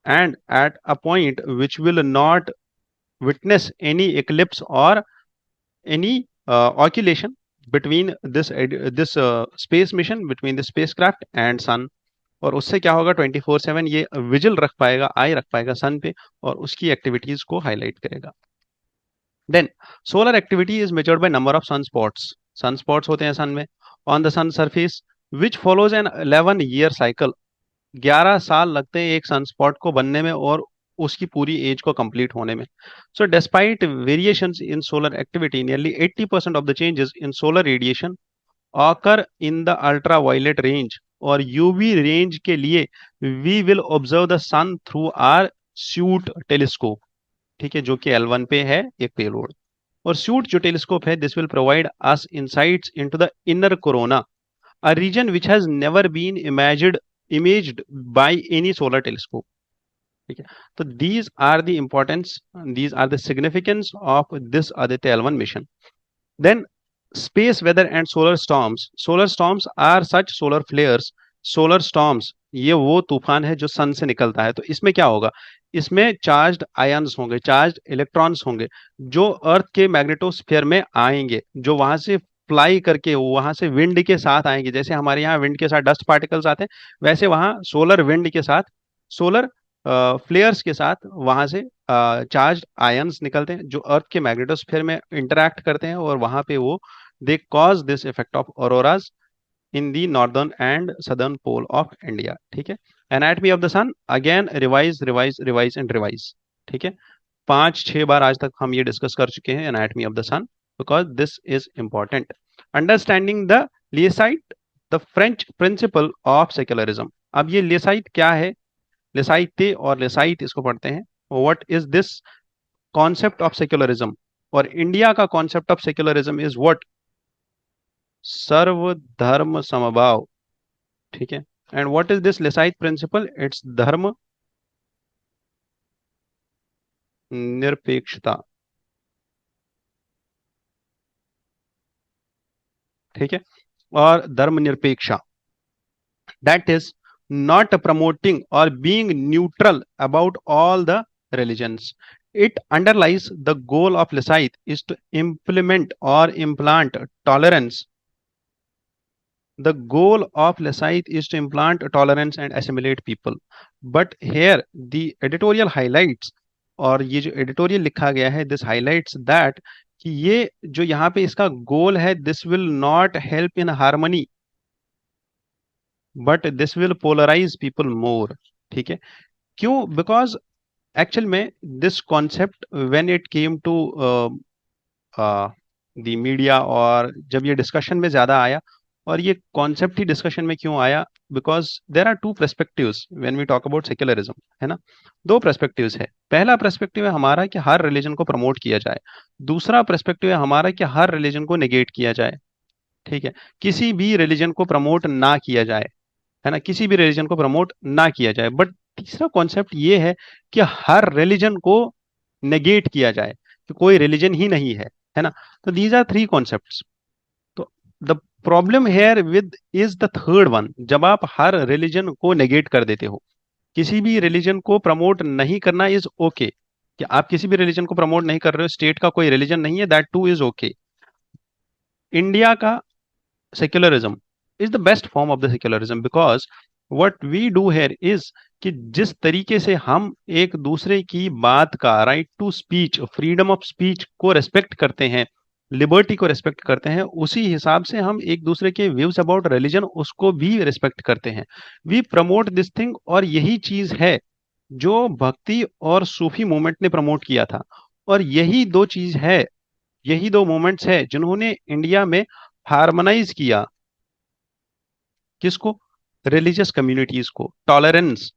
and at a point which will not witness any eclipse or any oscillation between this space mission, between the spacecraft and sun। और उससे क्या होगा, 24/7 ये vigil रख पाएगा, आई रख पाएगा सन पे, और उसकी एक्टिविटीज को हाईलाइट करेगा। Then solar activity is measured by number of sun spots. Sun spots होते हैं सन में on the sun surface which follows an 11 year cycle. 11 साल लगते हैं एक सनस्पॉट को बनने में और उसकी पूरी एज को कंप्लीट होने में। So despite variations in solar activity, nearly 80% of the changes in solar radiation occur in the ultraviolet range और यूवी रेंज के लिए we will observe the sun through our SUIT telescope. ठीक है, जो कि L1 पे है एक पेलोड, और स्यूट जो टेलीस्कोप है this will provide us insights into the inner corona, a region which has never been imaged by any solar telescope। ठीक है, तो these are the importance, these are the significance of this Aditya L1 mission। Then space weather and solar storms। solar storms are such solar flares, solar storms ये वो तूफान है जो सन से निकलता है। तो इसमें क्या होगा, इसमें चार्ज्ड आयन्स होंगे, चार्ज्ड इलेक्ट्रॉन्स होंगे जो अर्थ के मैग्नेटोस्फीयर में आएंगे, जो वहां से फ्लाई करके वहां से विंड के साथ आएंगे। जैसे हमारे यहाँ विंड के साथ डस्ट पार्टिकल्स आते हैं, वैसे वहां सोलर विंड के साथ, सोलर फ्लेयर्स के साथ वहां से चार्ज आयन्स निकलते हैं जो अर्थ के मैग्नेटोस्फीयर में इंटरैक्ट करते हैं, और वहां पे वो they cause this effect of auroras in the northern and southern pole of India. ठीक है, anatomy of the sun again revise revise revise and revise. ठीक है, 5-6 बार आज तक हम ये डिस्कस कर चुके हैं anatomy of the sun, because this is important. Understanding the laicite, the French principle of secularism. अब ये लेसाइट क्या है, लेसाइटे और लेसाइट इसको पढ़ते हैं। What is this concept of secularism, और इंडिया का concept of secularism is what, सर्वधर्म समभाव। ठीक है, and what is this laicite principle, it's धर्म निरपेक्षता। ठीक है, और धर्मनिरपेक्षा, that is not promoting or being neutral about all the religions। It underlies the goal of Lesaith is to implement or implant tolerance। The goal of Lesaith is to implant tolerance and assimilate people। But here the editorial highlights, और ये जो editorial लिखा गया है this highlights that कि ये जो यहाँ पे इसका गोल है, this will not help in harmony but this will polarise people more. ठीक है, क्यों, बिकॉज एक्चुअल में this concept when it came to the media, और जब ये डिस्कशन में ज्यादा आया, और ये कॉन्सेप्ट ही डिस्कशन में क्यों आया, because there are two perspectives when we talk about secularism, है ना। दो पर्सपेक्टिव्स है, पहला पर्सपेक्टिव है हमारा कि हर रिलीजन को प्रमोट किया जाए, दूसरा पर्सपेक्टिव है हमारा कि हर रिलीजन को नेगेट किया जाए। ठीक है, किसी भी रिलीजन को प्रमोट ना किया जाए, है ना, किसी भी रिलीजन को प्रमोट ना किया जाए। बट तीसरा कॉन्सेप्ट ये है कि हर रिलीजन को नेगेट किया जाए, कि कोई रिलीजन ही नहीं है ना। तो दीज आर थ्री कॉन्सेप्ट्स। तो the problem here with is the third one, जब आप हर रिलीजन को नेगेट कर देते हो। किसी भी रिलीजन को प्रमोट नहीं करना इज ओके, कि आप किसी भी रिलीजन को प्रमोट नहीं कर रहे हो, स्टेट का कोई रिलीजन नहीं है, that too is okay. India का secularism is the best form of the secularism, because what we do here is कि जिस तरीके से हम एक दूसरे की बात का, right to speech, freedom of speech को रेस्पेक्ट करते हैं, लिबर्टी को रेस्पेक्ट करते हैं, उसी हिसाब से हम एक दूसरे के व्यूज अबाउट रिलीजन उसको भी रेस्पेक्ट करते हैं। वी प्रमोट दिस थिंग, और यही चीज है जो भक्ति और सूफी मूवमेंट ने प्रमोट किया था। और यही दो चीज है, यही दो मूवमेंट्स है जिन्होंने इंडिया में हार्मोनाइज किया किसको, रिलीजियस कम्युनिटीज को, टॉलरेंस,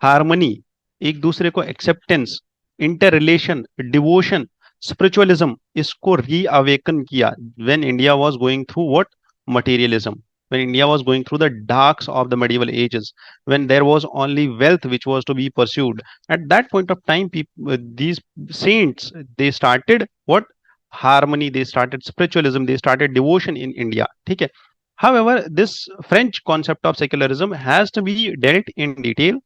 हार्मनी, एक दूसरे को acceptance, inter relation, devotion, spiritualism, इसको रीअवेकन किया when India was going through what, materialism, when India was going through the darks of the medieval ages, when there was only wealth which was to be pursued. At that point of time, people, these saints, they started what, harmony, they started spiritualism, they started devotion in India, ठीक है। However, this French concept of secularism has to be dealt in detail।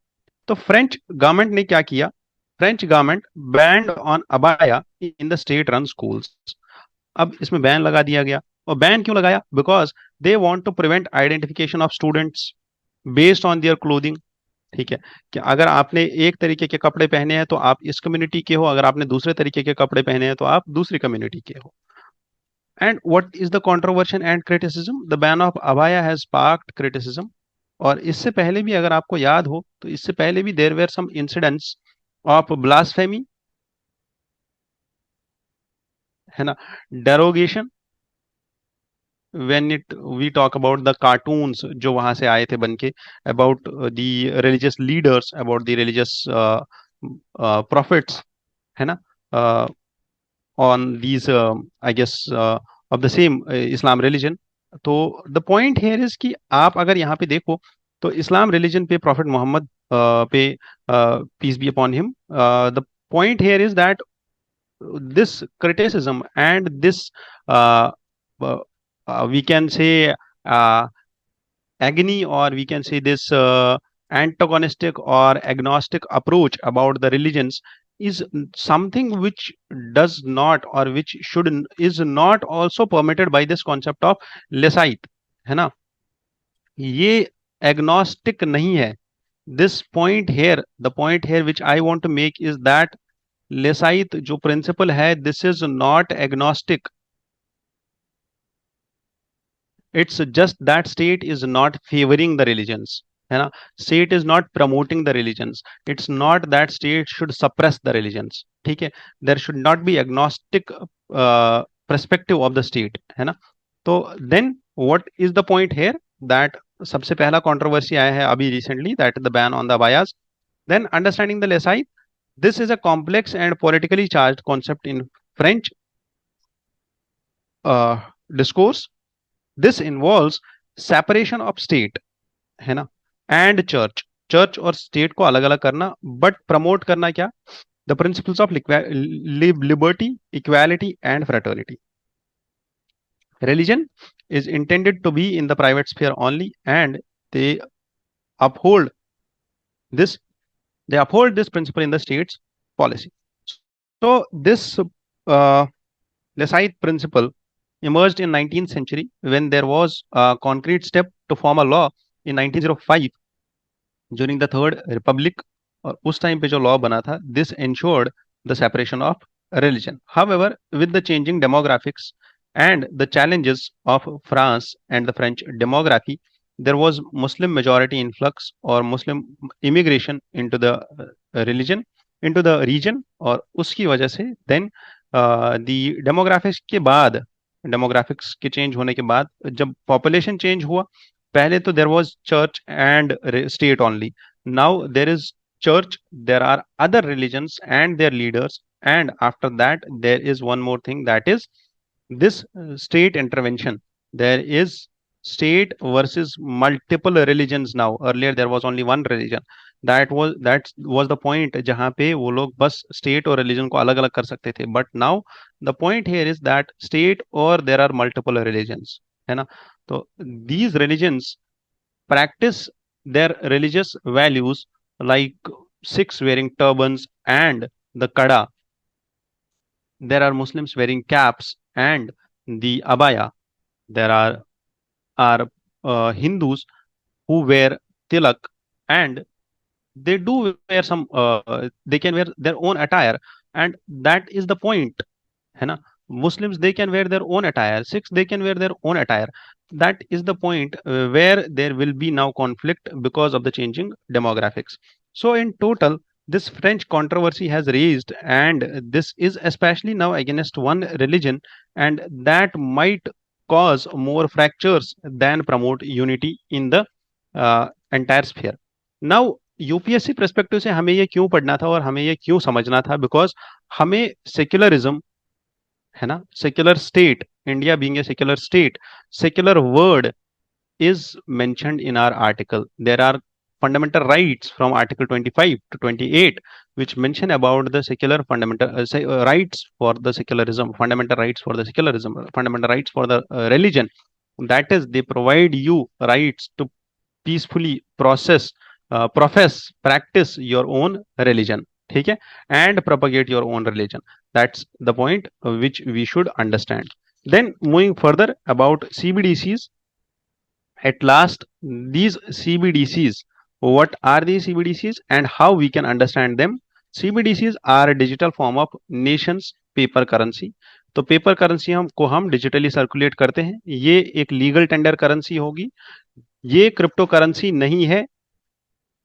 तो French government ने क्या किया, French government band on abaya in the state run schools. अब इसमें ban लगा दिया गया। और बैन क्यों लगाया, because they want to prevent identification of students based on their clothing. ठीक है, कि अगर आपने एक तरीके के कपड़े पहने हैं तो आप इस कम्युनिटी के हो, अगर आपने दूसरे तरीके के कपड़े पहने हैं तो आप दूसरी कम्युनिटी के हो। And what is the controversy and criticism, the ban of अबाया हैज स्पार्क्ड क्रिटिसिज्म। और इससे पहले भी अगर आपको याद हो तो इससे पहले भी there were some incidents of blasphemy, है ना, derogation, when it we talk about the cartoons जो वहां से आए थे बन के, about the religious leaders, about the religious prophets, है ना, on these I guess of the same Islam religion। तो the point here is कि आप अगर यहाँ पे देखो तो इस्लाम रिलीजन पे प्रॉफिट मोहम्मद पे peace be upon him, the point here is that this criticism and this uh, uh, we can say uh, agony, or we can say this antagonistic or agnostic approach about the religions is something which does not, or which should is not also permitted by this concept of लेसाइत, है ना। ये agnostic नहीं है। this point here, the point here which I want to make is that लेसाइत जो principle है, this is not agnostic. It's just that state is not favouring the religions, है ना, state is not promoting the religions, it's not that state should suppress the religions. ठीक है, there should not be agnostic perspective of the state, है ना। तो then what is the point here, that सबसे पहला controversy आया है अभी recently, that the ban on the bias. Then understanding the लेसाइट, this is a complex and politically charged concept in French discourse. This involves separation of state, है ना, and church, church और state को अलग अलग करना, बट प्रमोट करना क्या, the principles of liberty, equality and fraternity. Religion is intended to be in the private sphere only, and they uphold this, they uphold this principle in the state's policy. So this Lesaite principle emerged in 19th century when there was a concrete step to form a law in 1905 during the Third Republic, और उस time पे जो law बना था, this ensured the separation of religion. However, with the changing demographics and the challenges of France and the French demography, there was Muslim majority influx or Muslim immigration into the religion, into the region, और उसकी वजह से then the demographics के बाद, demographics के change होने के बाद जब पॉपुलेशन चेंज हुआ, पहले तो there was church and state only, now there is church, there are other religions and their leaders, and after that there is one more thing, that is this state intervention. There is state versus multiple religions now. Earlier there was only one religion, that was the point जहां पे वो लोग बस state और religion को अलग अलग कर सकते थे, but now the point here is that state और देयर आर मल्टीपल रिलीजन्स, है ना। तो these religions practice their religious values like Sikhs wearing turbans and the kada. There are Muslims wearing caps and the abaya. There are Hindus who wear tilak, and they do wear some. They can wear their own attire, and that is the point. है ना। Muslims they can wear their own attire, Sikhs they can wear their own attire. That is the point where there will be now conflict because of the changing demographics. So in total, this French controversy has raised, and this is especially now against one religion, and that might cause more fractures than promote unity in the entire sphere. Now UPSC perspective से हमें ये क्यों पढ़ना था और हमें ये क्यों समझना था, बिकॉज हमें सेक्युलरिज्म, है ना, secular state, India being a secular state, secular word is mentioned in our article. There are fundamental rights from Article 25 to 28, which mention about the secular fundamental rights for the secularism, fundamental rights for the secularism, fundamental rights for the religion. That is, they provide you rights to peacefully profess, practice your own religion, ठीक है, and propagate your own religion. That's the point which we should understand. Then moving further about CBDCs, at last, these CBDCs, what are these CBDCs and how we can understand them? CBDCs are a digital form of nations paper currency. तो paper currency को हम digitally circulate करते हैं, ये एक legal tender currency होगी, ये crypto currency नहीं है।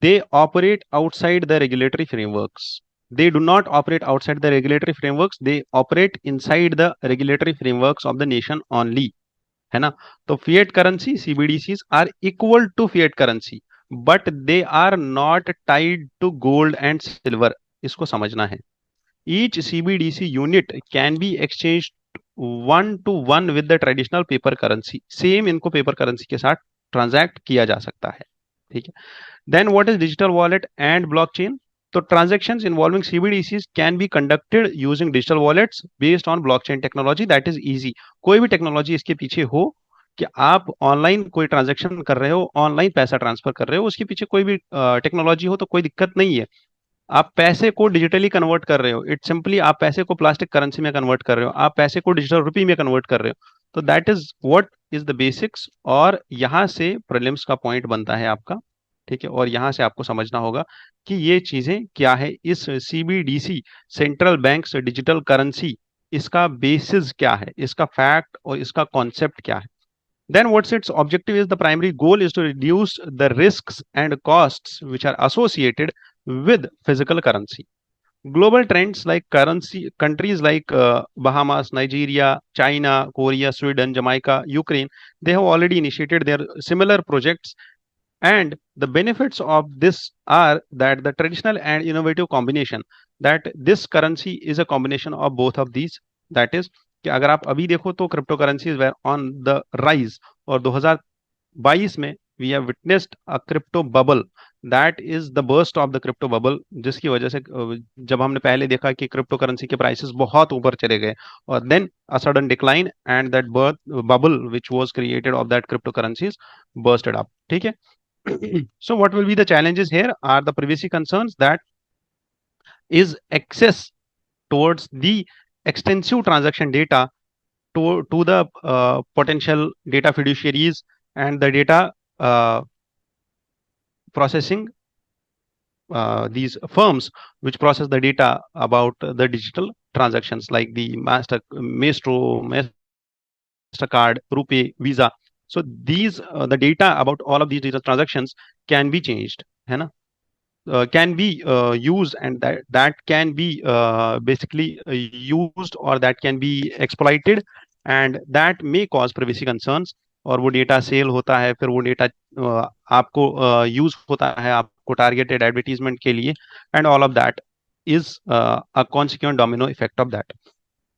They operate outside the regulatory frameworks. They do not operate outside the regulatory frameworks. They operate inside the regulatory frameworks of the nation only, है ना। तो fiat currency CBDCs are equal to fiat currency, but they are not tied to gold and silver, इसको समझना है। Each CBDC unit can be exchange one to one with the traditional paper currency, same इनको paper currency के साथ transact किया जा सकता है, ठीक है। Then what is digital wallet and blockchain? So transactions involving CBDCs can be conducted using digital wallets based on blockchain technology. That is easy. कोई भी टेक्नोलॉजी इसके पीछे हो कि आप ऑनलाइन कोई ट्रांजेक्शन कर रहे हो, ऑनलाइन पैसा ट्रांसफर कर रहे हो, उसके पीछे कोई भी टेक्नोलॉजी हो तो कोई दिक्कत नहीं है। आप पैसे को डिजिटली कन्वर्ट कर रहे हो, इट्स सिंपली आप पैसे को प्लास्टिक करेंसी में कन्वर्ट कर रहे हो, आप पैसे को डिजिटल रुपी में कन्वर्ट कर रहे हो। तो that is what is the basics, और यहां से प्रीलिम्स का पॉइंट बनता है आपका, ठीक है। और यहां से आपको समझना होगा कि ये चीजें क्या है, इस CBDC central banks digital currency, इसका बेसिस क्या है, इसका फैक्ट और इसका कॉन्सेप्ट क्या है। Then what's its objective is the primary goal is to reduce the risks and costs which are associated with physical currency. Global trends like currency countries like Bahamas, Nigeria, China, Korea, Sweden, Jamaica, Ukraine, they have already initiated their similar projects, and the benefits of this are that the traditional and innovative combination, that this currency is a combination of both of these. That is कि अगर आप अभी देखो तो crypto currencies were on the rise, और 2022 में we have witnessed a crypto bubble, that is the burst of the crypto bubble, जिसकी वजह से जब हमने पहले देखा कि क्रिप्टो करेंसी के प्राइसेस बहुत ऊपर चले गए, और then a sudden decline and that birth bubble which was created of that crypto currencies bursted up, ठीक है। So what will be the challenges here are the privacy concerns, that is access towards the extensive transaction data to the potential data fiduciaries, and the data processing, these firms which process the data about the digital transactions like the Maestro, Mastercard, Rupee, Visa. So these the data about all of these digital transactions can be changed, है ना, can be used, and that can be basically used, or that can be exploited, and that may cause privacy concerns। और वो data cell होता है, फिर वो data आपको use होता है आपको टारगेटेड एडवर्टीजमेंट के लिए, and all of that is a consequent domino effect of that.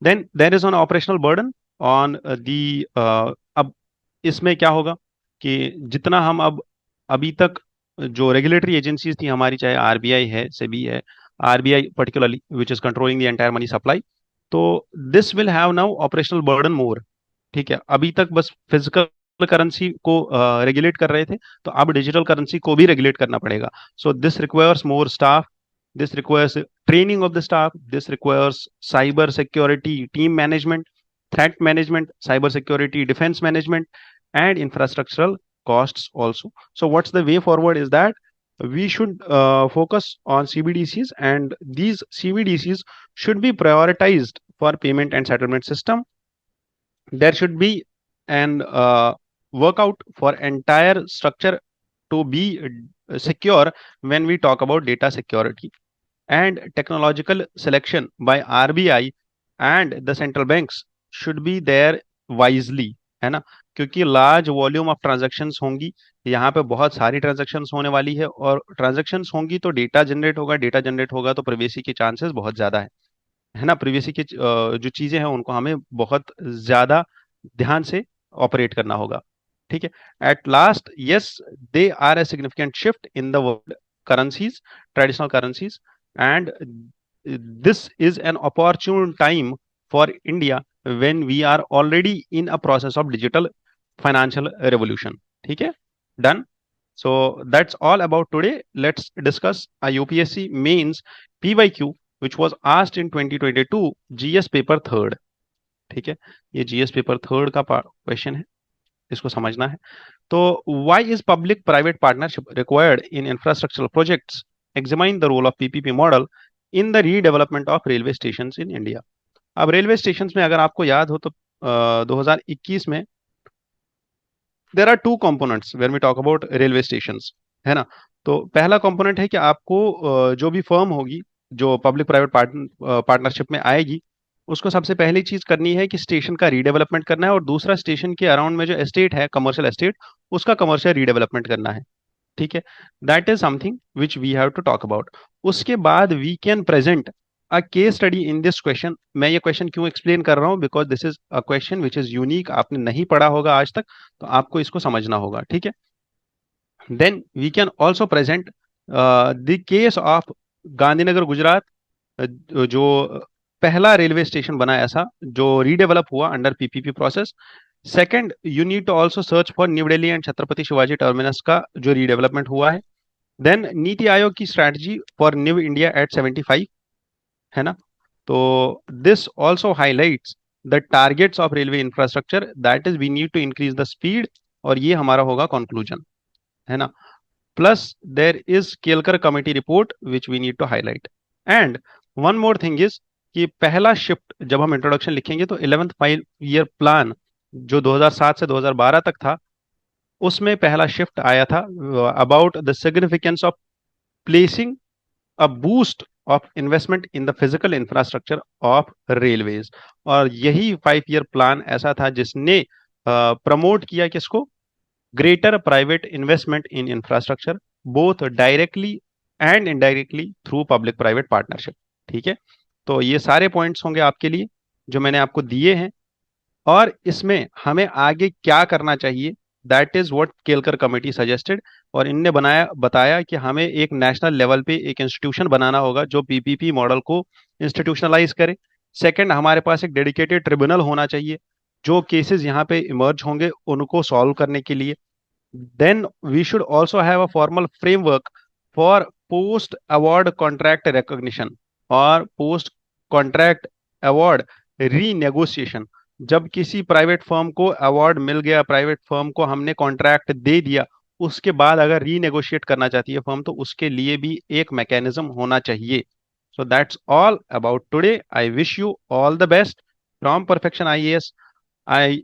Then there is on operational burden on the, अब इसमें क्या होगा कि जितना हम अब अभी तक जो रेगुलेटरी एजेंसीज थी हमारी, चाहे आरबीआई है, सेबी है, RBI particularly which is controlling the entire money supply, तो this will have now operational burden more. ठीक है, अभी तक बस फिजिकल करेंसी को रेगुलेट कर रहे थे, तो अब डिजिटल करेंसी को भी रेगुलेट करना पड़ेगा। So this requires more staff, this requires training of the staff, this requires cyber security team management, threat management, cyber security defense management, and infrastructural costs also. So what's the way forward is that we should focus on CBDCs, and these CBDCs should be prioritized for payment and settlement system. There should be an workout for entire structure to be secure when we talk about data security, and technological selection by RBI and the central banks should be there wisely, है ना? क्योंकि large volume of transactions होंगी, यहाँ पे बहुत सारी transactions होने वाली है, और ट्रांजैक्शंस होंगी तो डेटा जनरेट होगा, डेटा जनरेट होगा तो प्रिवेसी के चांसेस बहुत ज्यादा है ना? प्रिवेसी की जो चीजें हैं उनको हमें बहुत ज्यादा ध्यान से ऑपरेट करना होगा। ठीक है, at last yes, they are a significant shift in the world currencies, traditional currencies, and this is an opportune time for India when we are already in a process of digital financial revolution. ठीक है, done. So that's all about today. Let's discuss a UPSC mains PYQ which was asked in 2022 GS paper third. ठीक है, ये GS paper third का question है, इसको समझना है। तो why is public private partnership required in infrastructural projects? Examine the role of PPP model in the redevelopment of railway stations in India. अब रेलवे स्टेशन में अगर आपको याद हो तो 2021 में there are two components where we talk about railway station, है ना? तो पहला कंपोनेंट है कि आपको जो भी फर्म होगी जो पब्लिक प्राइवेट पार्टनरशिप में आएगी, उसको सबसे पहली चीज करनी है कि स्टेशन का रीडेवलपमेंट करना है, और दूसरा स्टेशन के अराउंड में जो एस्टेट है, कमर्शियल एस्टेट, उसका कमर्शियल रीडेवलपमेंट करना है। ठीक है, that is something which we have to talk about. उसके बाद we can present a case study in this question. मैं ये क्वेश्चन क्यों एक्सप्लेन कर रहा हूँ? Because this is a question which is unique, आपने नहीं पढ़ा होगा आज तक, तो आपको इसको समझना होगा। ठीक है, then we can also present the case of Gandhinagar Gujarat, जो पहला रेलवे स्टेशन बना ऐसा जो रीडेवलप हुआ under PPP process. Second, you need to also search for New Delhi and Chhatrapati Shivaji Terminus का जो रीडेवलपमेंट हुआ है। देन नीति आयोग की strategy for New India at 75, है ना? तो this also highlights the targets of railway infrastructure, that is we need to increase the speed, और ये हमारा होगा कंक्लूजन, है ना? Plus there is Kelkar committee report which we need to highlight. And one more thing is कि पहला shift जब हम इंट्रोडक्शन लिखेंगे तो 11th 5 ईयर प्लान जो 2007 से 2012 तक था, उसमें पहला शिफ्ट आया था about the significance of placing a boost of investment in the physical infrastructure of railways. और यही 5 ईयर प्लान ऐसा था जिसने प्रमोट किया किसको? Greater private investment in infrastructure, both directly and indirectly through public private partnership. ठीक है, तो ये सारे पॉइंट्स होंगे आपके लिए जो मैंने आपको दिए हैं, और इसमें हमें आगे क्या करना चाहिए, that is what Kelkar committee suggested. और इनने बताया कि हमें एक नेशनल लेवल पे एक इंस्टीट्यूशन बनाना होगा जो पीपीपी मॉडल को इंस्टीट्यूशनलाइज करे। सेकंड, हमारे पास एक डेडिकेटेड ट्रिब्यूनल होना चाहिए जो केसेस यहाँ पे इमर्ज होंगे उनको सॉल्व करने के लिए। Then we should also have a formal framework for post award contract recognition और पोस्ट कॉन्ट्रैक्ट अवार्ड रीनेगोशिएशन। जब किसी प्राइवेट फर्म को अवार्ड मिल गया, प्राइवेट फर्म को हमने कॉन्ट्रैक्ट दे दिया, उसके बाद अगर रीनेगोशिएट करना चाहती है फर्म तो उसके लिए भी एक मैकेनिज्म होना चाहिए। So that's all about today. I wish you all the best from perfection IAS. I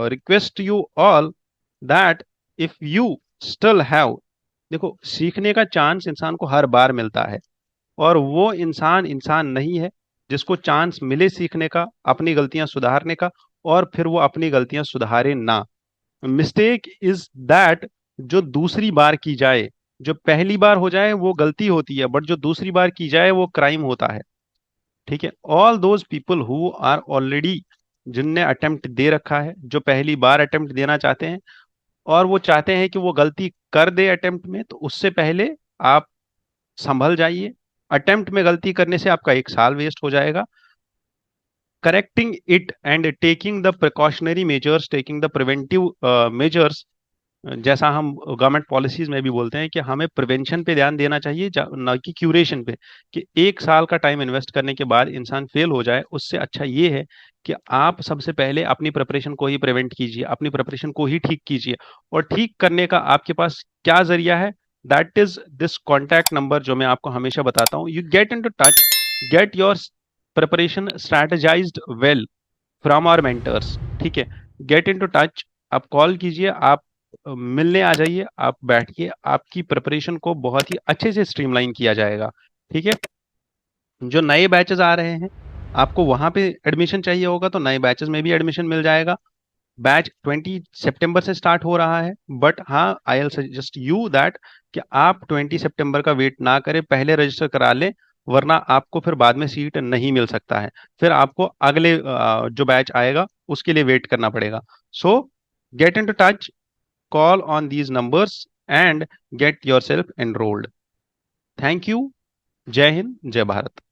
request you all that if you still have, देखो सीखने का चांस इंसान को हर बार मिलता है, और वो इंसान इंसान नहीं है जिसको चांस मिले सीखने का, अपनी गलतियां सुधारने का, और फिर वो अपनी गलतियां सुधारे ना। मिस्टेक इज दैट जो दूसरी बार की जाए, जो पहली बार हो जाए वो गलती होती है, बट जो दूसरी बार की जाए वो क्राइम होता है। ठीक है, all those people who are already, जिनने अटेम्प्ट दे रखा है, जो पहली बार अटेम्प्ट देना चाहते हैं, और वो चाहते हैं कि वो गलती कर दे अटेम्प्ट में, तो उससे पहले आप संभल जाइए। अटेम्प्ट में गलती करने से आपका 1 साल वेस्ट हो जाएगा। Correcting it and taking the precautionary measures, taking the preventive measures, जैसा हम गवर्नमेंट पॉलिसीज में भी बोलते हैं कि हमें प्रिवेंशन पे ध्यान देना चाहिए, न कि क्यूरेशन पे। कि 1 साल का टाइम इन्वेस्ट करने के बाद इंसान फेल हो जाए, उससे अच्छा ये है कि आप सबसे पहले अपनी प्रिपरेशन को ही प्रिवेंट कीजिए, अपनी प्रिपरेशन को ही ठीक कीजिए। और ठीक करने का आपके पास क्या जरिया है? That is this contact number, जो मैं आपको हमेशा बताता हूँ। You get in to touch, get your preparation strategized well from our mentors. ठीक है, गेट इन टू टच, आप कॉल कीजिए, आप मिलने आ जाइए, आप बैठिए, आपकी प्रिपरेशन को बहुत ही अच्छे से स्ट्रीमलाइन किया जाएगा। ठीक है, जो नए बैचेस आ रहे हैं, आपको वहां पे एडमिशन चाहिए होगा तो नए बैचेस में भी एडमिशन मिल जाएगा। बैच 20 सितंबर से स्टार्ट हो रहा है, बट हाँ, I will suggest you that कि आप 20 सितंबर का वेट ना करें, पहले रजिस्टर करा लें, वरना आपको फिर बाद में सीट नहीं मिल सकता है। फिर आपको अगले जो बैच आएगा उसके लिए वेट करना पड़ेगा। So get in to touch, call on these numbers and get yourself enrolled. Thank you. जय हिंद, जय भारत।